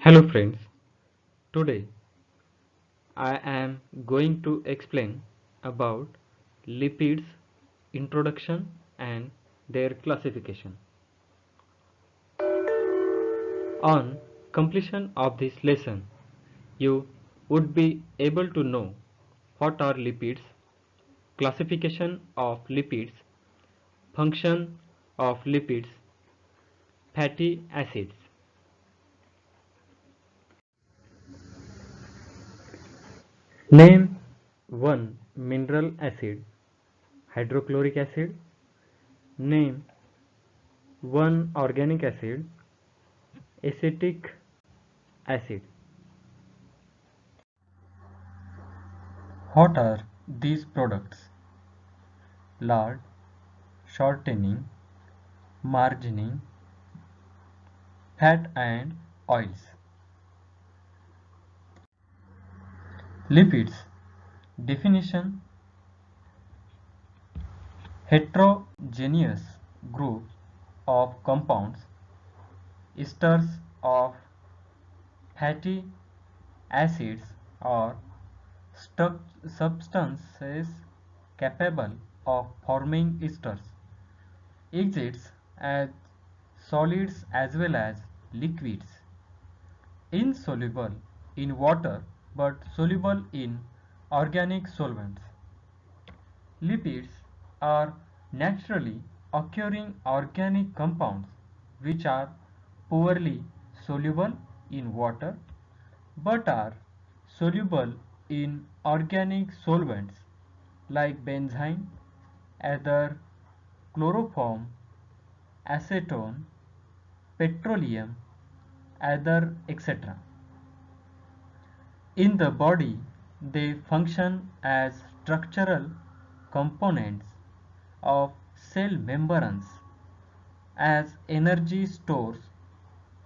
Hello friends, today I am going to explain about lipids introduction and their classification. On completion of this lesson, you would be able to know what are lipids, classification of lipids, function of lipids, fatty acids. Name one mineral acid, hydrochloric acid. Name one organic acid, acetic acid. What are these products? Lard, shortening, margining, fat and oils. Lipids. Definition: heterogeneous group of compounds, esters of fatty acids or substances capable of forming esters. Exists as solids as well as liquids. Insoluble in water but soluble in organic solvents. Lipids are naturally occurring organic compounds which are poorly soluble in water but are soluble in organic solvents like benzene, ether, chloroform, acetone, petroleum, ether, etc. In the body, they function as structural components of cell membranes, as energy stores,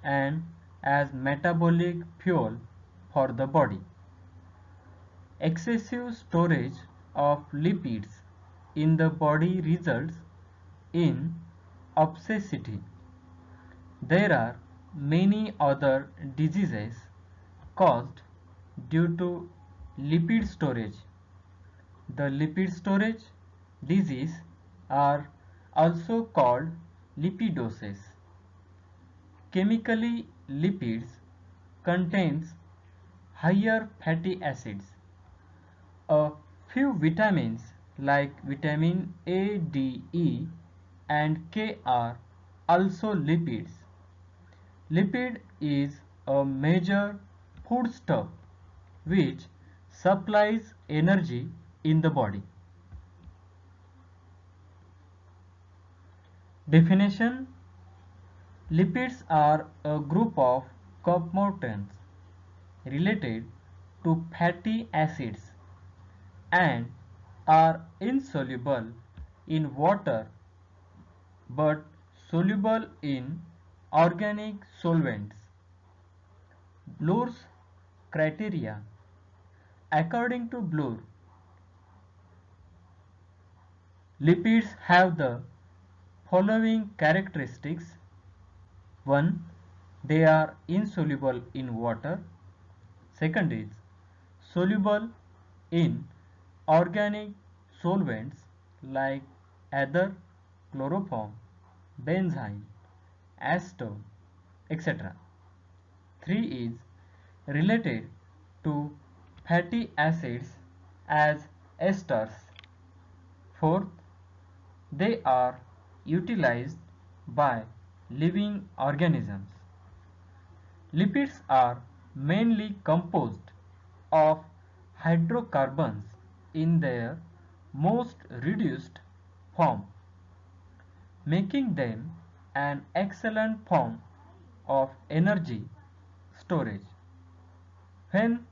and as metabolic fuel for the body. Excessive storage of lipids in the body results in obesity. There are many other diseases caused due to lipid storage. The lipid storage disease are also called lipidosis. Chemically, lipids contains higher fatty acids. A few vitamins like vitamin A, D, E and K are also lipids. Lipid is a major foodstuff which supplies energy in the body. Definition: lipids are a group of components related to fatty acids and are insoluble in water but soluble in organic solvents. Bloor's criteria. According to Bloor, lipids have the following characteristics: 1. They are insoluble in water. Second is soluble in organic solvents like ether, chloroform, benzene, acetone, etc. 3 is related to fatty acids as esters. Fourth, they are utilized by living organisms. Lipids are mainly composed of hydrocarbons in their most reduced form, making them an excellent form of energy storage. When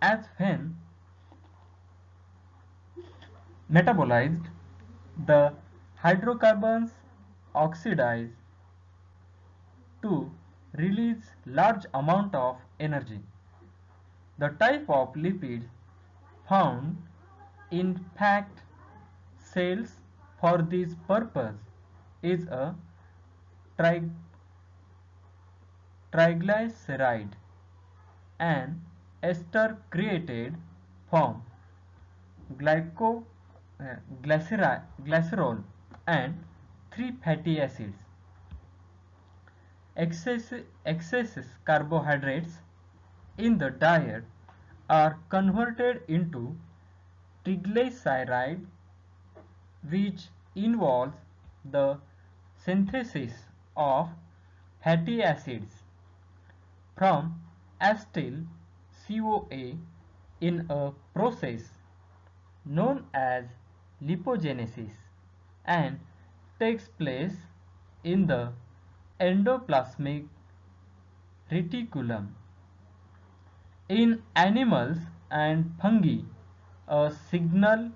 when metabolized, the hydrocarbons oxidize to release large amount of energy. The type of lipids found in fat cells for this purpose is a triglyceride, an ester-created form, glyco, glycerol, and 3 fatty acids. Excess carbohydrates in the diet are converted into triglyceride, which involves the synthesis of fatty acids from acetyl CoA in a process known as lipogenesis and takes place in the endoplasmic reticulum. In animals and fungi, a signal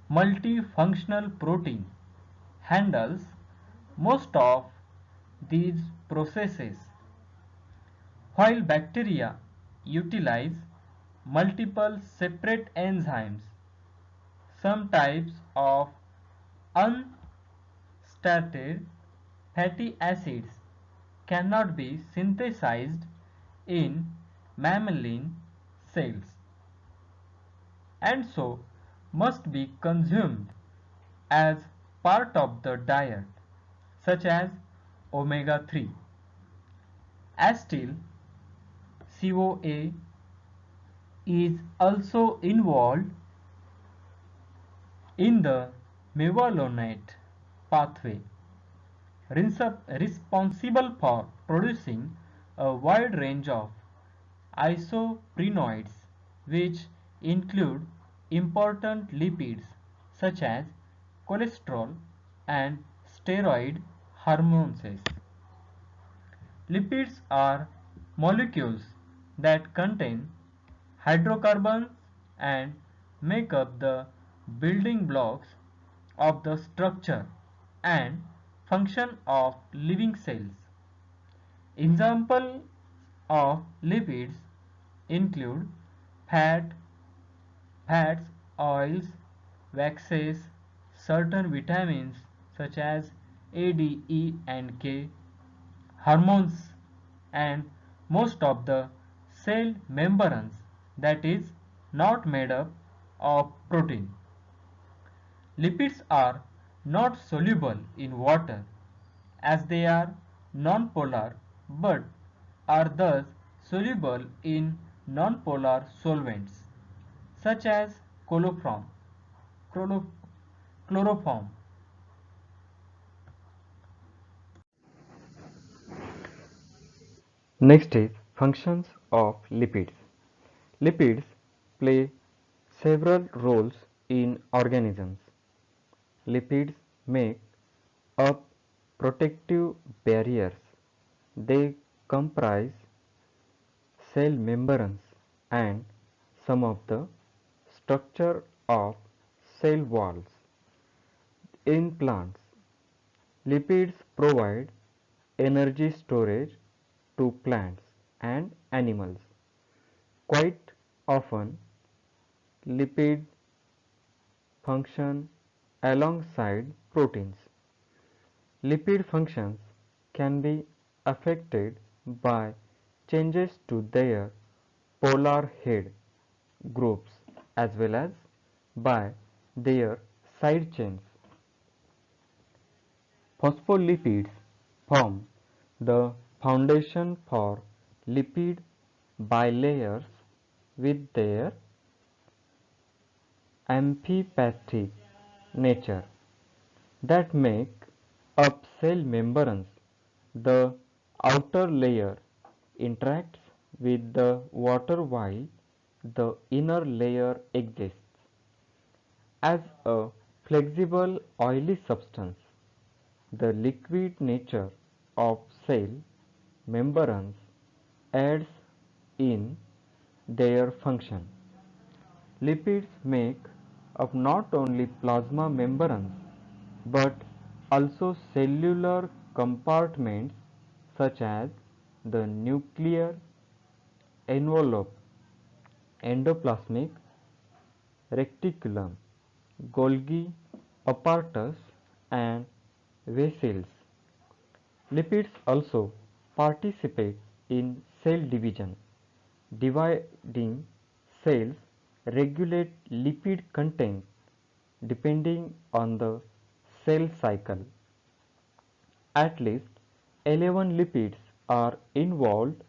multifunctional protein handles most of these processes, while bacteria utilize multiple separate enzymes. Some types of unstarted fatty acids cannot be synthesized in mammalian cells and so must be consumed as part of the diet, such as omega 3. Acetyl CoA is also involved in the mevalonate pathway, responsible for producing a wide range of isoprenoids which include important lipids such as cholesterol and steroid hormones. Lipids are molecules that contain hydrocarbons and make up the building blocks of the structure and function of living cells. Examples of lipids include fat, fats, oils, waxes, certain vitamins such as A, D, E, and K, hormones, and most of the cell membranes that is not made up of protein. Lipids are not soluble in water as they are nonpolar but are thus soluble in nonpolar solvents such as chloroform. Next is functions of lipids. Lipids play several roles in organisms. Lipids make up protective barriers. They comprise cell membranes and some of the structure of cell walls. In plants, lipids provide energy storage to plants and animals. Quite often, lipids function alongside proteins. Lipid functions can be affected by changes to their polar head groups as well as by their side chains. Phospholipids form the foundation for lipid bilayers with their amphipathic nature that make up cell membranes. The outer layer interacts with the water while the inner layer exists as a flexible oily substance. The liquid nature of cell membranes aids in their function. Lipids make up not only plasma membranes but also cellular compartments such as the nuclear envelope, endoplasmic reticulum, Golgi apparatus, and vessels. Lipids also participate in cell division. Dividing cells regulate lipid content depending on the cell cycle. At least 11 lipids are involved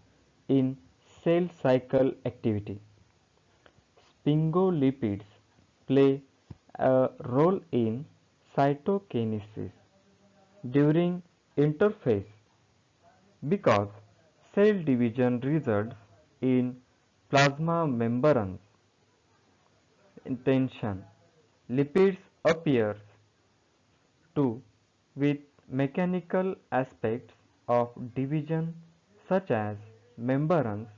in cell cycle activity. Sphingolipids play a role in cytokinesis during interphase because cell division results in plasma membranes tension. Lipids appear too with mechanical aspects of division such as membranes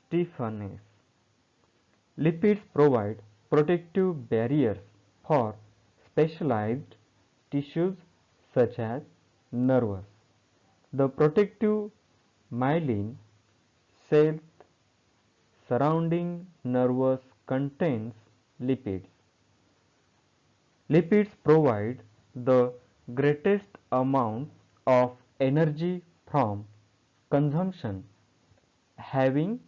stiffness. Lipids provide protective barriers for specialized tissues such as nerves. The protective myelin cell surrounding nerves contains lipids. Lipids provide the greatest amount of energy from consumption, having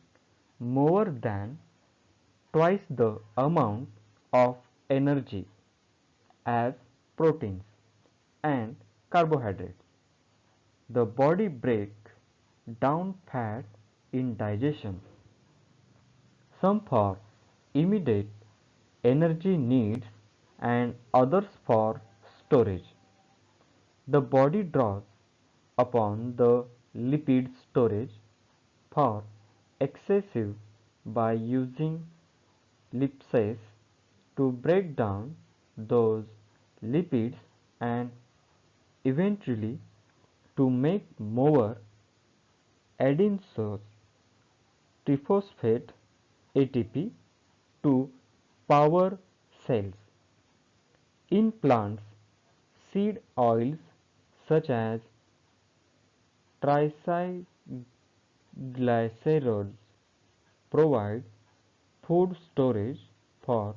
more than twice the amount of energy as proteins and carbohydrates. The body breaks down fat in digestion, some for immediate energy needs and others for storage. The body draws upon the lipid storage for excessive by using lipase to break down those lipids and eventually to make more adenosine triphosphate ATP to power cells. In plants, seed oils such as triglycerols provide food storage for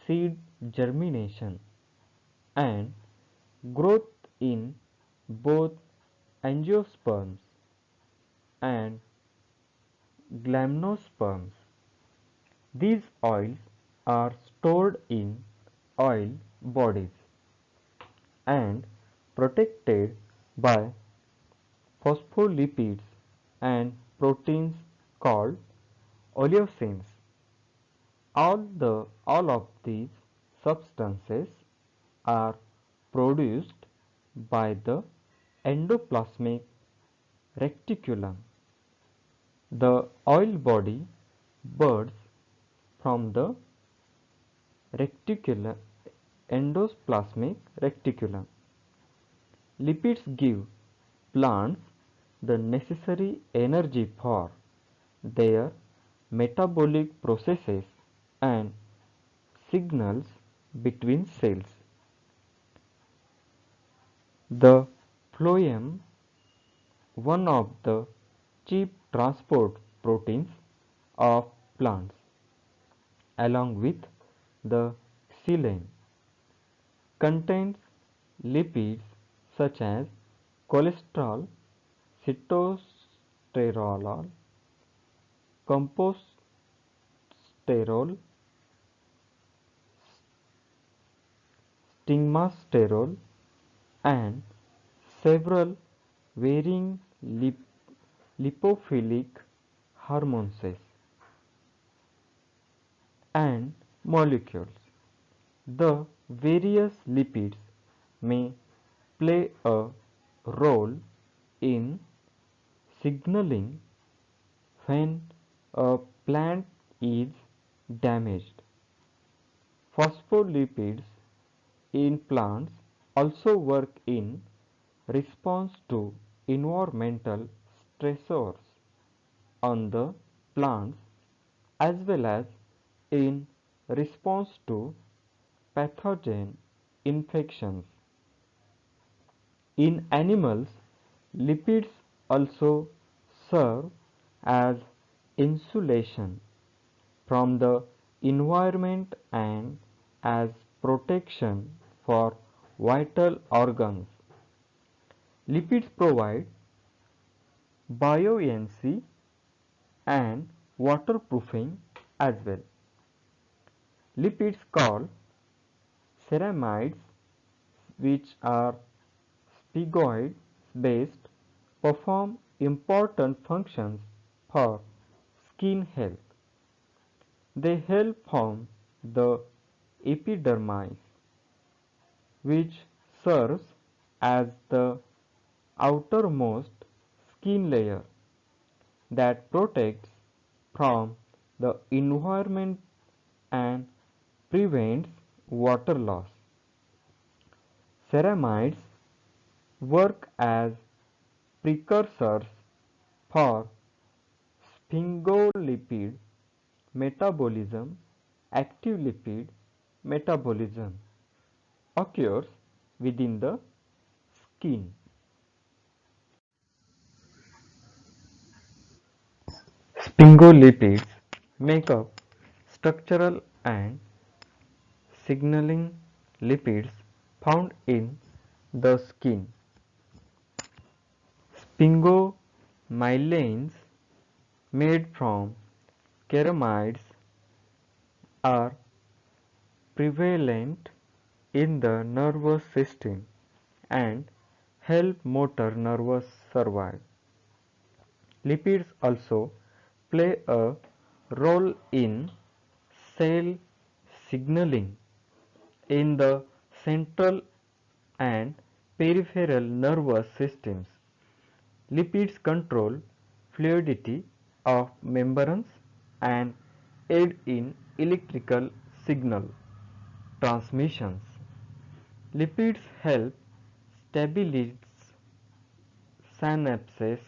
seed germination and growth in both angiosperms and gymnosperms. These oils are stored in oil bodies and protected by phospholipids and proteins called oleosins. All of these substances are produced by the endoplasmic reticulum. The oil body buds from the reticulum, endoplasmic reticulum. Lipids give plants the necessary energy for their metabolic processes and signals between cells. The phloem, one of the chief transport proteins of plants, along with the xylem, contains lipids such as cholesterol, sitosterol, composterol, stigmasterol, and several varying lipophilic hormones and molecules. The various lipids may play a role in signaling when a plant is damaged. Phospholipids in plants also work in response to environmental stressors on the plants as well as in response to pathogen infections. In animals, lipids also serve as insulation from the environment and as protection for vital organs. Lipids provide buoyancy, and waterproofing as well. Lipids called ceramides, which are sphegoid based, perform important functions for skin health. They help form the epidermis, which serves as the outermost skin layer that protects from the environment and prevents water loss. Ceramides work as precursors for sphingolipid metabolism. Active lipid metabolism occurs within the skin. Sphingolipids make up structural and signaling lipids found in the skin. Sphingomyelins made from ceramides are prevalent in the nervous system and help motor nervous survive. Lipids also play a role in cell signaling in the central and peripheral nervous systems. Lipids control fluidity of membranes and aid in electrical signal transmissions. Lipids help stabilize synapses.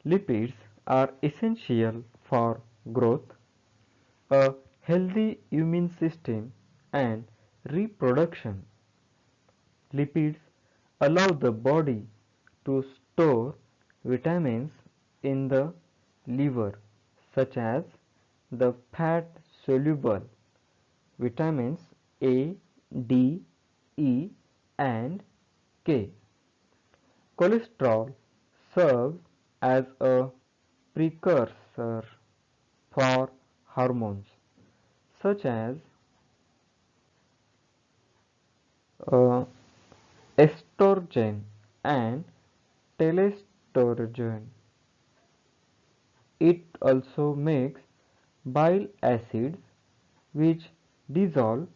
Lipids are essential for growth, a healthy immune system, and reproduction. Lipids allow the body to store vitamins in the liver, such as the fat soluble vitamins A, D, E, and K. Cholesterol serves as a precursor for hormones such as uh, estrogen and testosterone. It also makes bile acids which dissolve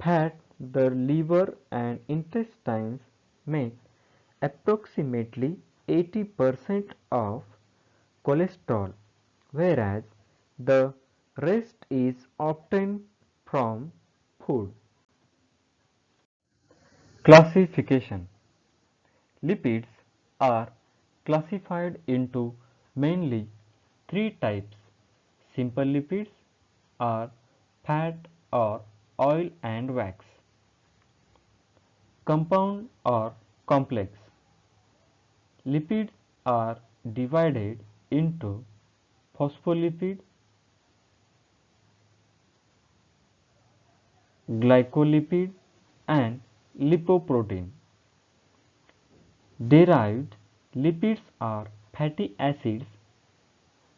fat. The liver and intestines make approximately 80% of cholesterol, whereas the rest is obtained from food. Classification. Lipids are classified into mainly three types: simple lipids are fat or oil and wax, compound or complex. Lipids are divided into phospholipid, glycolipid, and lipoprotein. Derived lipids are fatty acids,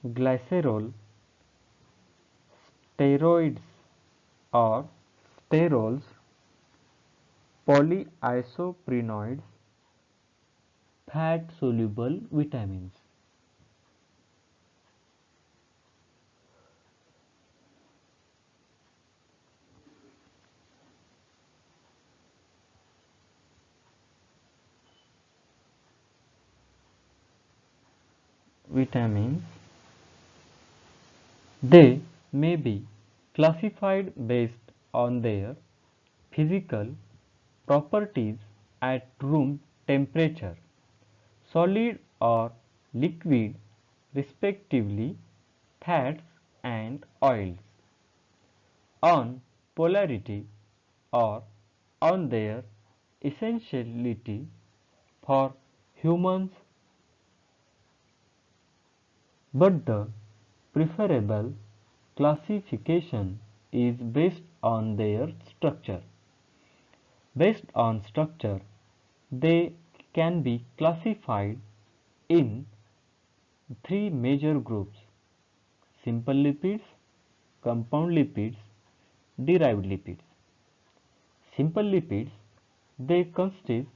glycerol, steroids or sterols, polyisoprenoids, fat soluble vitamins. Vitamins, they may be classified based on their physical properties at room temperature, solid or liquid respectively, fats and oils, on polarity or on their essentiality for humans, but the preferable classification is based on their structure. Based on structure, they can be classified in three major groups: simple lipids, compound lipids, derived lipids. Simple lipids, they consist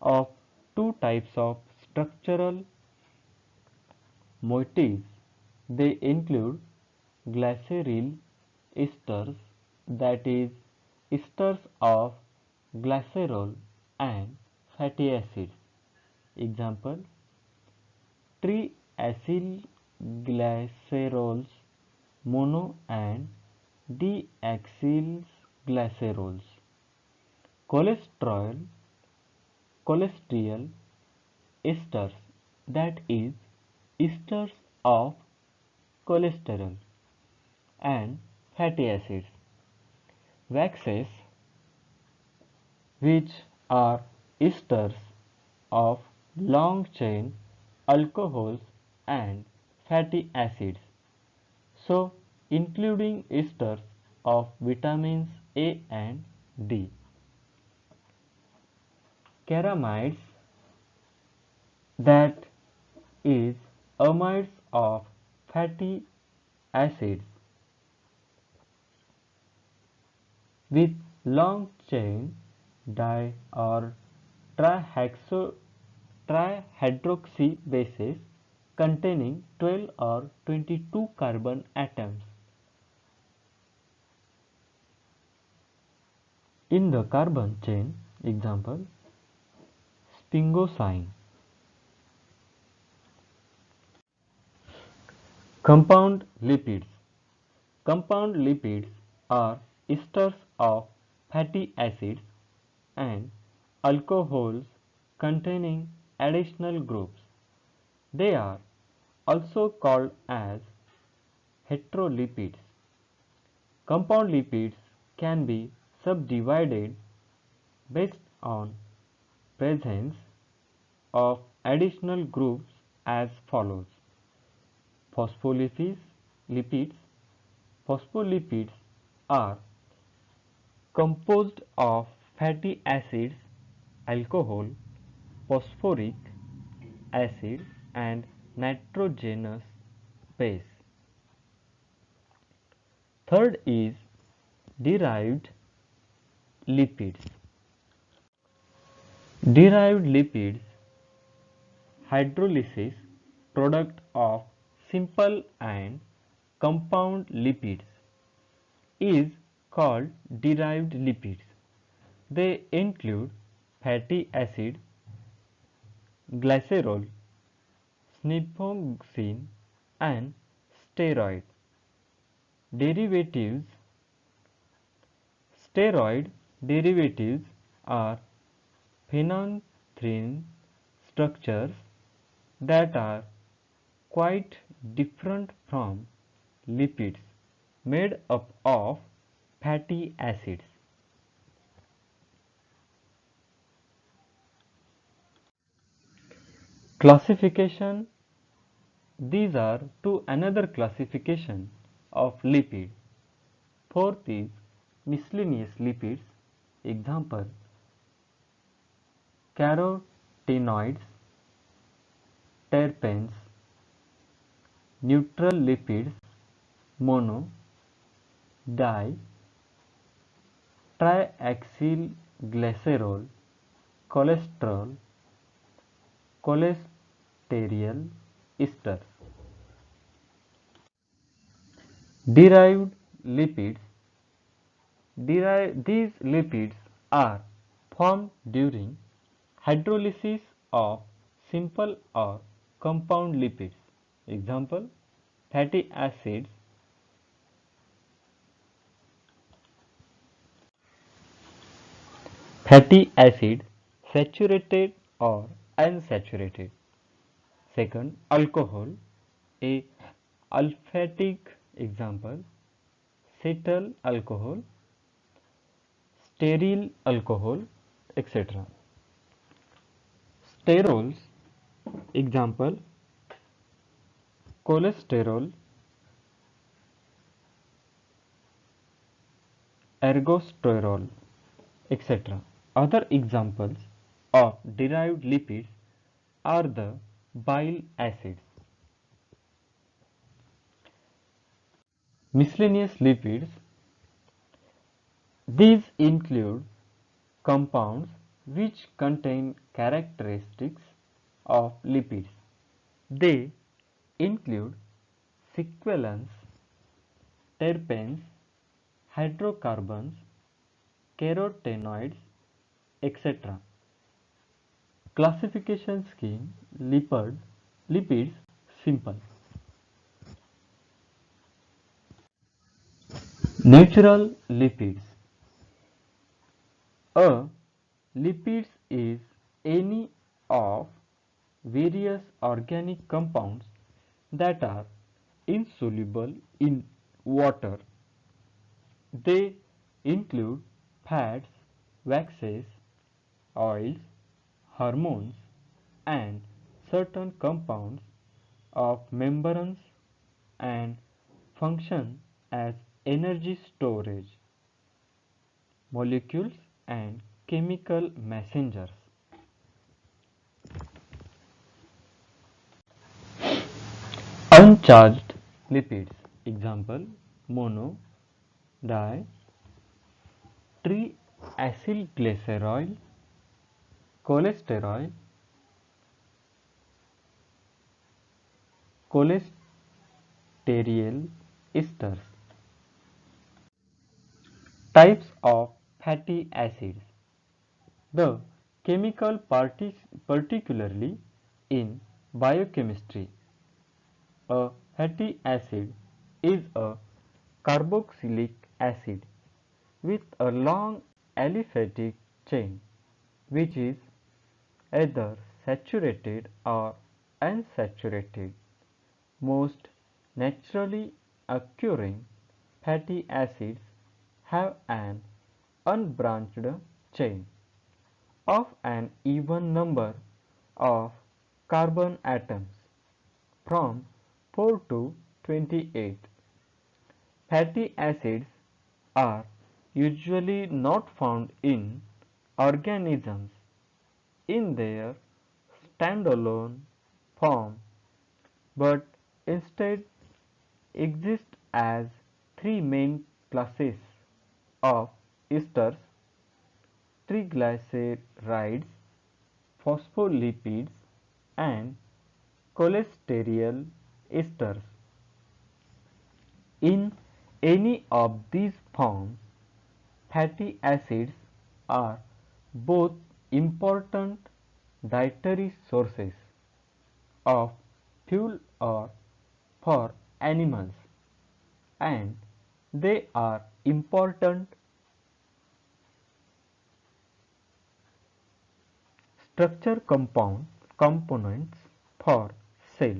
of two types of structural moieties. They include glyceryl esters, that is, esters of glycerol, and fatty acids. Example: triacylglycerols, mono and deacylglycerols. Cholesterol, cholesterol esters, that is, esters of cholesterol, and fatty acids. Waxes, which are esters of long chain alcohols and fatty acids, so including esters of vitamins A and D. Ceramides, that is, amides of fatty acids with long chain di or trihydroxy bases containing 12 or 22 carbon atoms. In the carbon chain, example, sphingosine. Compound lipids. Compound lipids are esters of fatty acids and alcohols containing additional groups. They are also called as heterolipids. Compound lipids can be subdivided based on presence of additional groups as follows: phospholipids. Phospholipids are composed of fatty acids, alcohol, phosphoric acid, and nitrogenous base. Third is derived lipids. Derived lipids, hydrolysis product of simple and compound lipids, is called derived lipids. They include fatty acid, glycerol, sphingosine, and steroid derivatives. Steroid derivatives are phenanthrene structures that are quite different from lipids made up of fatty acids. Classification. These are to another classification of lipid. Fourth is miscellaneous lipids. Example: carotenoids, terpenes, neutral lipids, mono, di, triacylglycerol, cholesterol, cholesterol esters. Derived lipids. These lipids are formed during hydrolysis of simple or compound lipids. Example: fatty acids, saturated or unsaturated. Second, alcohol, a aliphatic. Example: cetyl alcohol, stearyl alcohol, etc. Sterols. Example: cholesterol, ergosterol, etc. Other examples of derived lipids are the bile acids. Miscellaneous lipids. These include compounds which contain characteristics of lipids. They include sequelins, terpenes, hydrocarbons, carotenoids, etc. Classification scheme. Lipids simple. Natural lipids. A lipids is any of various organic compounds that are insoluble in water. They include fats, waxes, oils, hormones, and certain compounds of membranes and function as energy storage molecules and chemical messengers. Uncharged lipids. Example: mono, di, triacylglycerol, cholesterol, cholesterol esters. Types of fatty acids. The chemical particularly in biochemistry. A fatty acid is a carboxylic acid with a long aliphatic chain which is either saturated or unsaturated. Most naturally occurring fatty acids have an unbranched chain of an even number of carbon atoms from 4 to 28. Fatty acids are usually not found in organisms in their standalone form, but instead exist as three main classes of esters: triglycerides, phospholipids, and cholesterol esters. In any of these forms, fatty acids are both important dietary sources of fuel or for animals, and they are important structure components for cell.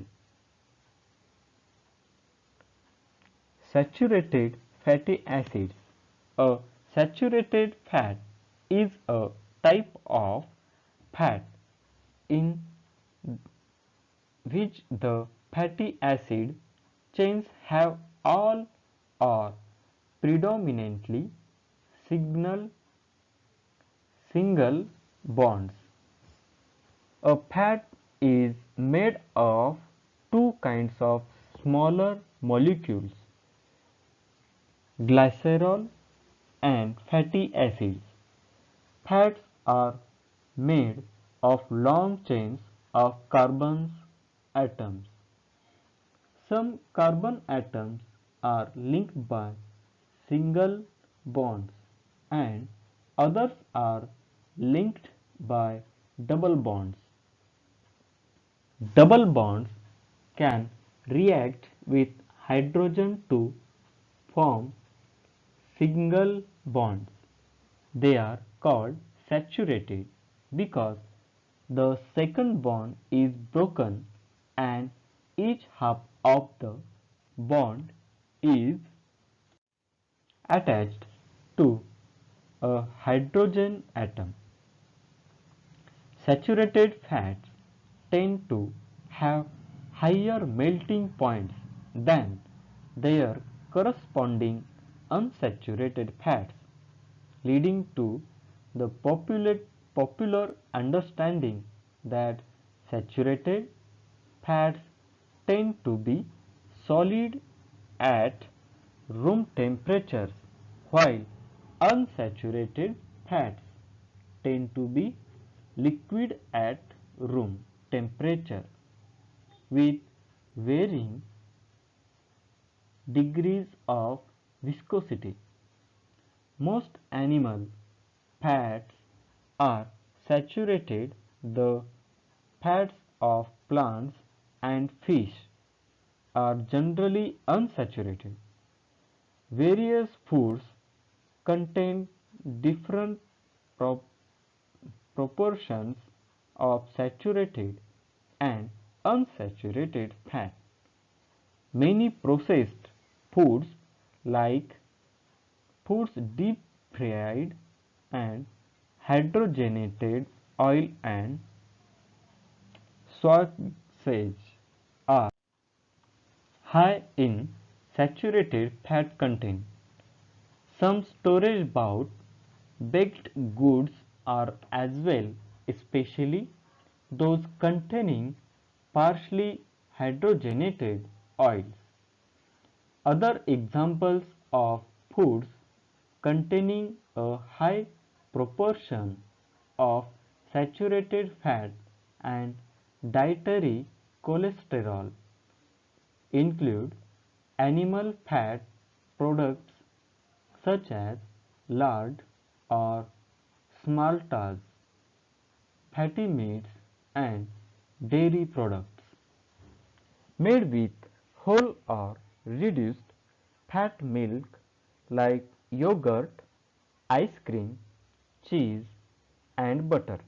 Saturated fatty acids. A saturated fat is a type of fat in which the fatty acid chains have all or predominantly single bonds. A fat is made of two kinds of smaller molecules, glycerol and fatty acids. Fats are made of long chains of carbon atoms. Some carbon atoms are linked by single bonds and others are linked by double bonds. Double bonds can react with hydrogen to form single bonds. They are called saturated because the second bond is broken and each half of the bond is attached to a hydrogen atom. Saturated fats tend to have higher melting points than their corresponding unsaturated fats, leading to the popular understanding that saturated fats tend to be solid at room temperatures, while unsaturated fats tend to be liquid at room temperature with varying degrees of viscosity. Most animal fats are saturated. The fats of plants and fish are generally unsaturated. Various foods contain different pro- proportions of saturated and unsaturated fat. Many processed foods like foods deep fried and hydrogenated oil and sausage are high in saturated fat content. Some storage bought baked goods are as well, especially those containing partially hydrogenated oils. Other examples of foods containing a high proportion of saturated fat and dietary cholesterol include animal fat products such as lard or smaltas, fatty meats, and dairy products made with whole or reduced fat milk like yogurt, ice cream, cheese, and butter.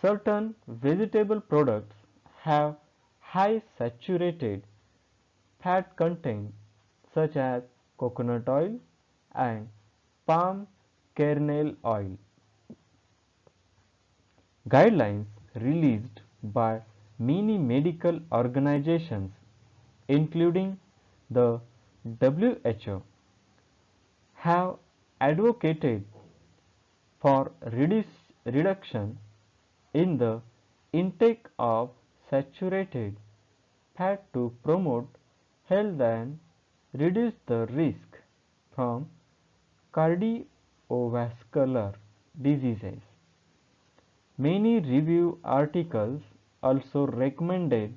Certain vegetable products have high saturated fat content such as coconut oil and palm kernel oil. Guidelines released by many medical organizations, including the WHO, have advocated for reduction in the intake of saturated fat to promote health and reduce the risk from cardiovascular diseases. Many review articles also recommended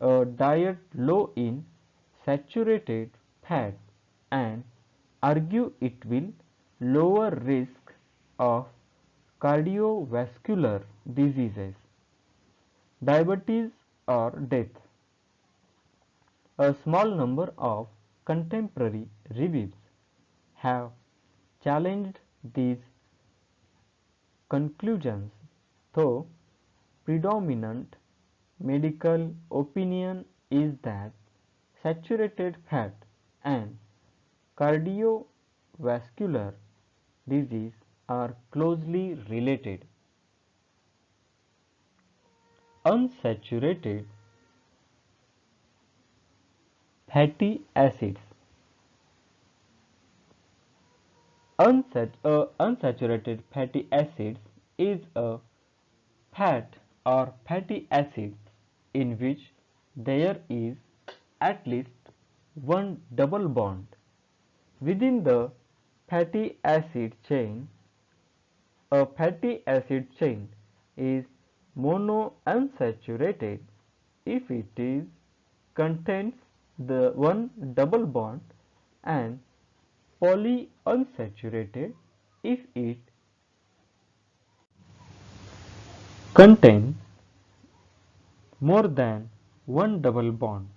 a diet low in saturated fat and argue it will lower risk of cardiovascular diseases, diabetes or death. A small number of contemporary reviews have challenged these conclusions, though predominant medical opinion is that saturated fat and cardiovascular disease are closely related. Unsaturated fatty acids. Unsaturated fatty acids is a fat or fatty acids in which there is at least one double bond. Within the fatty acid chain, a fatty acid chain is monounsaturated if it is contains the one double bond and polyunsaturated if it contains more than one double bond.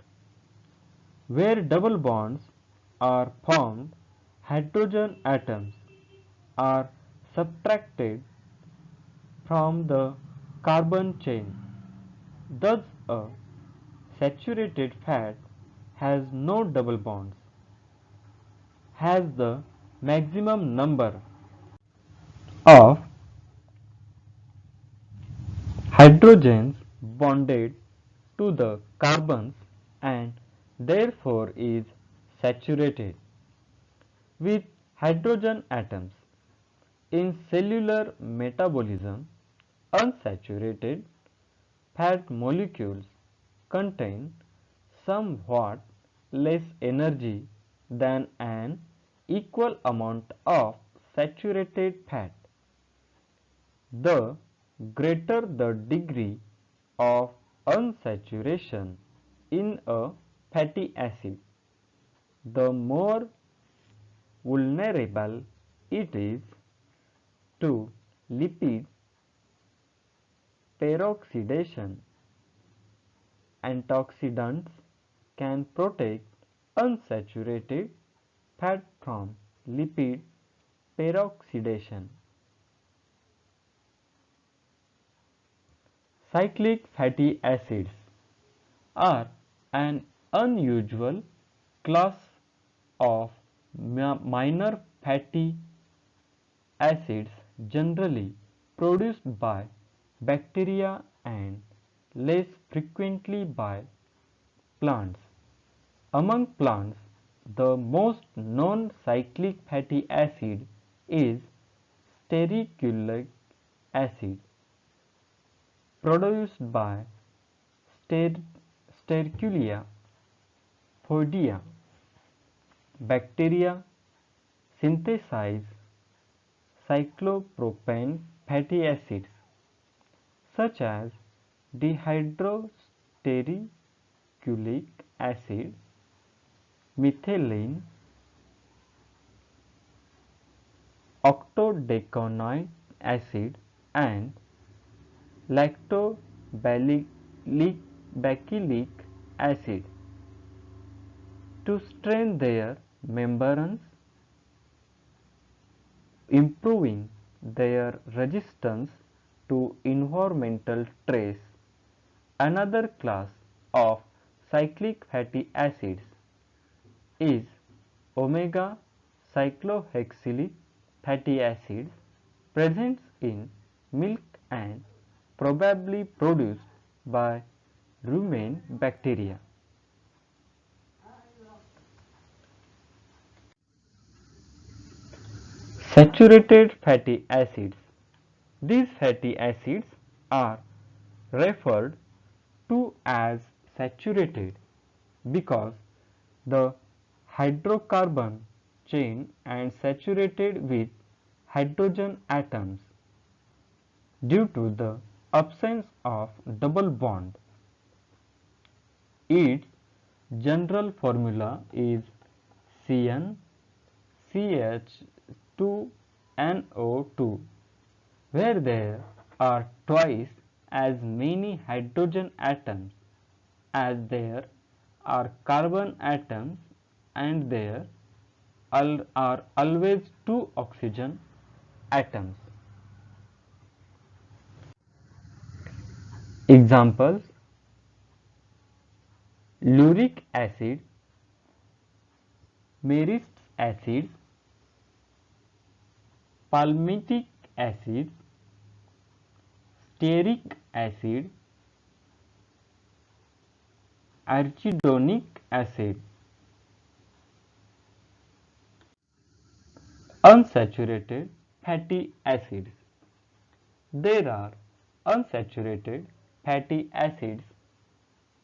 Where double bonds are formed, hydrogen atoms are subtracted from the carbon chain. Thus, a saturated fat has no double bonds, has the maximum number of hydrogens bonded to the carbons and therefore is saturated with hydrogen atoms. In cellular metabolism, unsaturated fat molecules contain somewhat less energy than an equal amount of saturated fat. The greater the degree of unsaturation in a fatty acid, the more vulnerable it is to lipid peroxidation. Antioxidants can protect unsaturated fat from lipid peroxidation. Cyclic fatty acids are an unusual class of minor fatty acids generally produced by bacteria and less frequently by plants. Among plants, the most known cyclic fatty acid is stericolic acid, produced by Sterculia fordia. Bacteria synthesize cyclopropane fatty acids such as dihydrostericolic acid, methylene, octadecanoic acid, and lactobacillic acid to strain their membranes, improving their resistance to environmental stress. Another class of cyclic fatty acids is omega cyclohexylic fatty acids present in milk and probably produced by rumen bacteria. Saturated fatty acids. These fatty acids are referred to as saturated because the hydrocarbon chain is saturated with hydrogen atoms due to the absence of double bond. Its general formula is CnCH2NO2, where there are twice as many hydrogen atoms as there are carbon atoms, and there are always two oxygen atoms. Examples: lauric acid, Maersk acids, palmitic acid, stearic acid, arachidonic acid. Unsaturated fatty acids. There are unsaturated fatty acids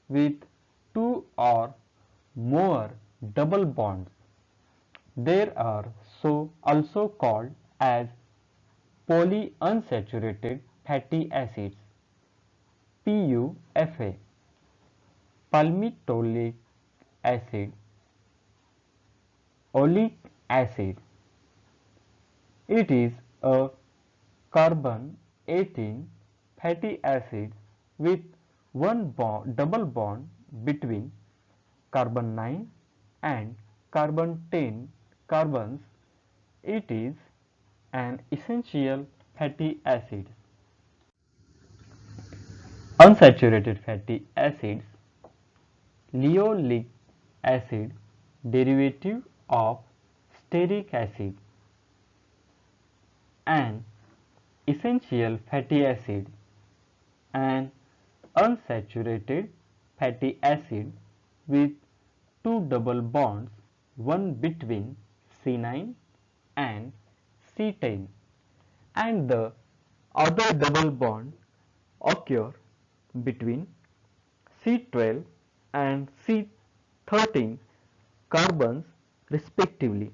with two or more double bonds. They are also called as polyunsaturated fatty acids (PUFA). Palmitoleic acid, oleic acid. It is a carbon-18 fatty acid with one double bond between carbon 9 and carbon 10 carbons. It is an essential fatty acid. Unsaturated fatty acids. Linoleic acid, derivative of stearic acid, an essential fatty acid, an unsaturated fatty acid with two double bonds, one between C9 and C10, and the other double bond occur between C12 and C13 carbons respectively.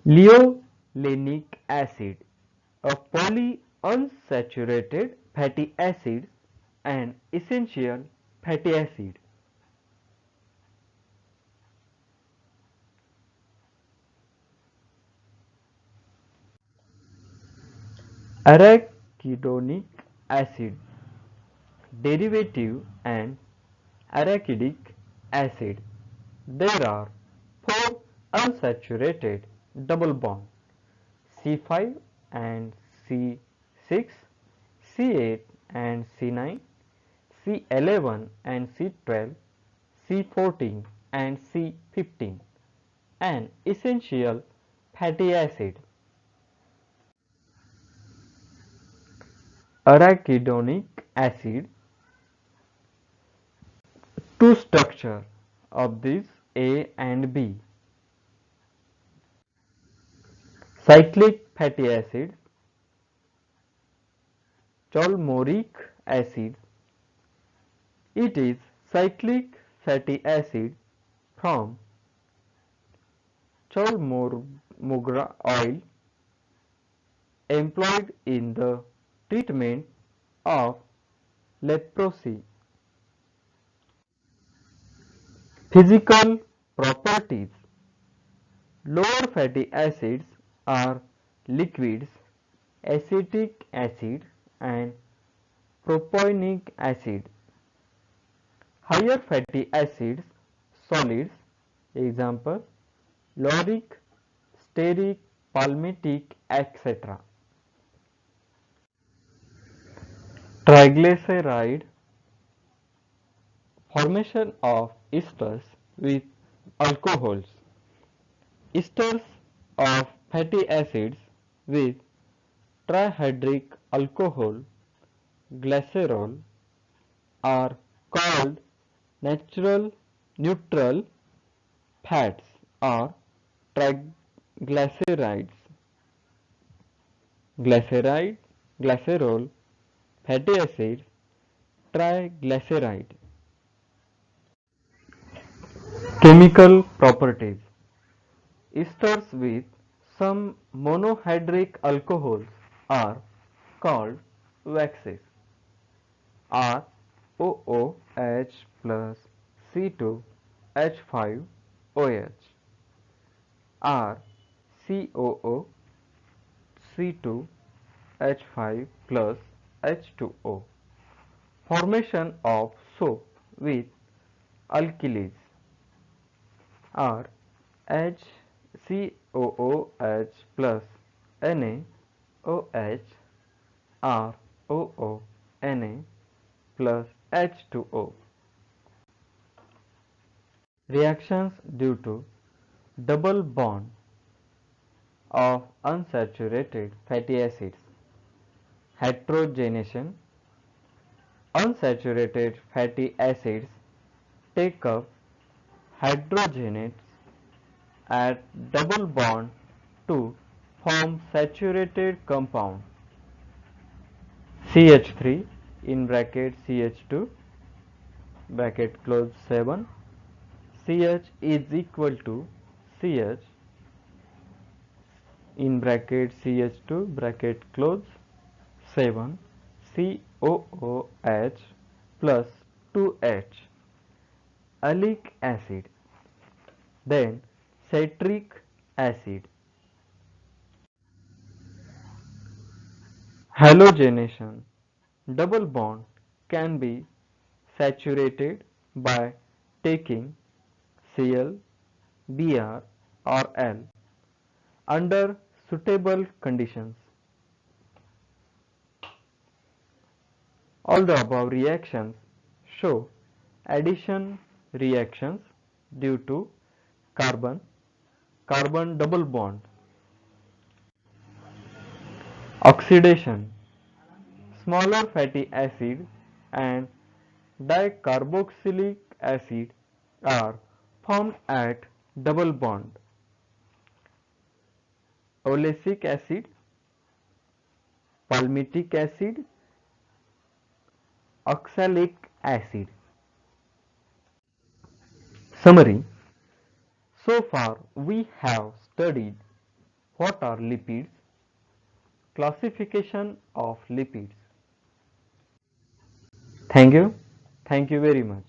Leolenic acid, a polyunsaturated fatty acid and essential fatty acid. Arachidonic acid, derivative and arachidic acid. There are four unsaturated double bonds C5 and C6, C8 and C9, C11 and C12, C14 and C15, an essential fatty acid. Arachidonic acid. Two structure of these A and B. Cyclic fatty acid, cholmoric acid. It is cyclic fatty acid from cholmogra oil employed in the treatment of leprosy. Physical properties. Lower fatty acids are liquids, acetic acid and propionic acid. Higher fatty acids, solids, example, lauric, stearic, palmitic, etc. Triglyceride, formation of esters with alcohols. Esters of fatty acids with trihydric alcohol, glycerol, are called natural neutral fats or triglycerides. Glyceride, glycerol, fatty acids, triglyceride. Chemical properties. Esters with some monohydric alcohols are called waxes. ROOH plus C2H5OH, RCOO C2H5 plus H2O. Formation of soap with alkalis are HCOOH plus NaOH, ROO plus H2O. Reactions due to double bond of unsaturated fatty acids. Hydrogenation. Unsaturated fatty acids take up hydrogenates at double bond to form saturated compound CH3 in bracket CH2 bracket close 7. CH is equal to CH in bracket CH2 bracket close 7 COOH plus 2H oleic acid, then citric acid. Halogenation. Double bond can be saturated by taking Cl, Br or L under suitable conditions. All the above reactions show addition reactions due to carbon-carbon double bond. Oxidation. Smaller fatty acid and dicarboxylic acid are formed at double bond. Oleic acid, palmitic acid, oxalic acid. Summary. So far we have studied what are lipids, classification of lipids. Thank you very much.